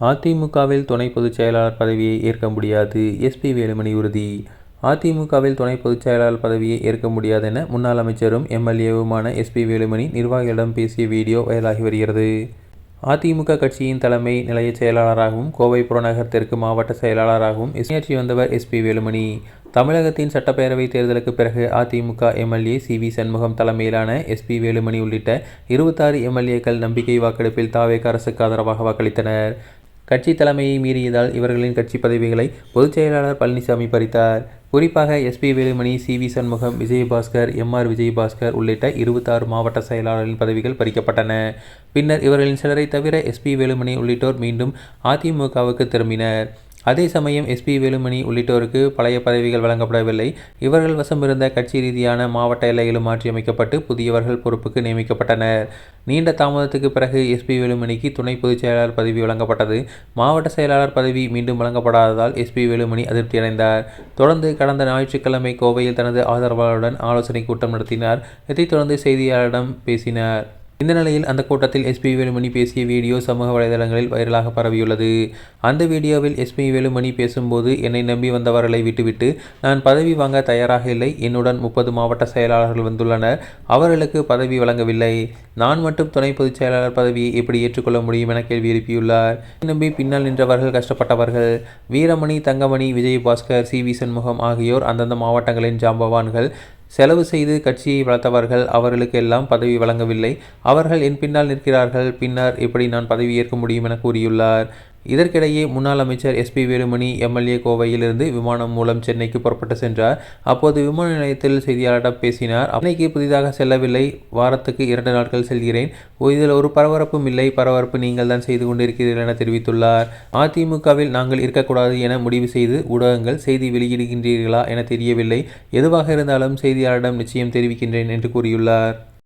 அதிமுகவில் துணை பொதுச் செயலாளர் பதவியை ஏற்க முடியாது எஸ்பி வேலுமணி உறுதி. அதிமுகவில் துணை பொதுச் செயலாளர் பதவியை ஏற்க முடியாது என முன்னாள் அமைச்சரும் எம்எல்ஏவுமான எஸ்பி வேலுமணி நிர்வாகிகளிடம் பேசிய வீடியோ வைரலாகி வருகிறது. அதிமுக கட்சியின் தலைமை நிலைய செயலாளராகவும் கோவை புறநகர் தெற்கு மாவட்ட செயலாளராகவும் பணியாற்றி வந்தவர் எஸ்பி வேலுமணி. தமிழகத்தின் சட்டப்பேரவை தேர்தலுக்கு பிறகு அதிமுக எம்எல்ஏ சி.வி. சண்முகம் தலைமையிலான எஸ்பி வேலுமணி உள்ளிட்ட 26 எம்எல்ஏக்கள் நம்பிக்கை வாக்கெடுப்பில் தாவேகா அரசுக்கு ஆதரவாக வாக்களித்தனர். கட்சி தலைமையை மீறியதால் இவர்களின் கட்சி பதவிகளை பொதுச் செயலாளர் பழனிசாமி பறித்தார். குறிப்பாக SP Velumani, CV. Shanmugam, Vijayabaskar, MR. Vijayabaskar உள்ளிட்ட 26 மாவட்ட செயலாளர்களின் பதவிகள் பறிக்கப்பட்டன. பின்னர் இவர்களின் சிலரை தவிர எஸ்பி வேலுமணி உள்ளிட்டோர் மீண்டும் அதிமுகவுக்கு திரும்பினர். அதே சமயம் எஸ்பி வேலுமணி உள்ளிட்டோருக்கு பழைய பதவிகள் வழங்கப்படவில்லை. இவர்கள் வசம் இருந்த கட்சி ரீதியான மாவட்ட எல்லைகளும் மாற்றியமைக்கப்பட்டு புதியவர்கள் பொறுப்புக்கு நியமிக்கப்பட்டனர். நீண்ட தாமதத்துக்கு பிறகு எஸ்பி வேலுமணிக்கு துணை பொதுச் செயலாளர் பதவி வழங்கப்பட்டது. மாவட்ட செயலாளர் பதவி மீண்டும் வழங்கப்படாததால் எஸ்பி வேலுமணி அதிருப்தியடைந்தார். தொடர்ந்து கடந்த ஞாயிற்றுக்கிழமை கோவையில் தனது ஆதரவாளருடன் ஆலோசனை கூட்டம் நடத்தினார். இதைத் தொடர்ந்து செய்தியாளரிடம் பேசினார். இந்த நிலையில் அந்த கூட்டத்தில் எஸ்பி வேலுமணி பேசிய வீடியோ சமூக வலைதளங்களில் வைரலாக பரவியுள்ளது. அந்த வீடியோவில் எஸ்பி வேலுமணி பேசும்போது, என்னை நம்பி வந்தவர்களை விட்டுவிட்டு நான் பதவி வாங்க தயாராக இல்லை. என்னுடன் 30 மாவட்ட செயலாளர்கள் வந்துள்ளனர். அவர்களுக்கு பதவி வழங்கவில்லை. நான் மட்டும் துணை பொதுச் செயலாளர் பதவியை எப்படி ஏற்றுக்கொள்ள முடியும் என கேள்வி எழுப்பியுள்ளார். நம்பி பின்னால் நின்றவர்கள் கஷ்டப்பட்டவர்கள். வீரமணி, தங்கமணி, விஜயபாஸ்கர், சி.வி. சண்முகம் ஆகியோர் அந்தந்த மாவட்டங்களின் ஜாம்பவான்கள். செலவு செய்து கட்சியை வளர்த்தவர்கள். அவர்களுக்கு எல்லாம் பதவி வழங்கவில்லை. அவர்கள் என் பின்னால் நிற்கிறார்கள். பின்னர் எப்படி நான் பதவி ஏற்க முடியும் என கூறியுள்ளார். இதற்கிடையே முன்னாள் அமைச்சர் எஸ்பி வேலுமணி எம்எல்ஏ கோவையில் இருந்து விமானம் மூலம் சென்னைக்கு புறப்பட்டு சென்றார். அப்போது விமான நிலையத்தில் செய்தியாளரிடம் பேசினார். சென்னைக்கு புதிதாக செல்லவில்லை. வாரத்துக்கு 2 நாட்கள் செல்கிறேன். இதில் ஒரு பரபரப்பும் இல்லை. பரபரப்பு நீங்கள் தான் செய்து கொண்டிருக்கிறீர்கள் என தெரிவித்துள்ளார். அதிமுகவில் நாங்கள் இருக்கக்கூடாது என முடிவு செய்து ஊடகங்கள் செய்தி வெளியிடுகின்றீர்களா என தெரியவில்லை. எதுவாக இருந்தாலும் செய்தியாளரிடம் நிச்சயம் தெரிவிக்கின்றேன் என்று கூறியுள்ளார்.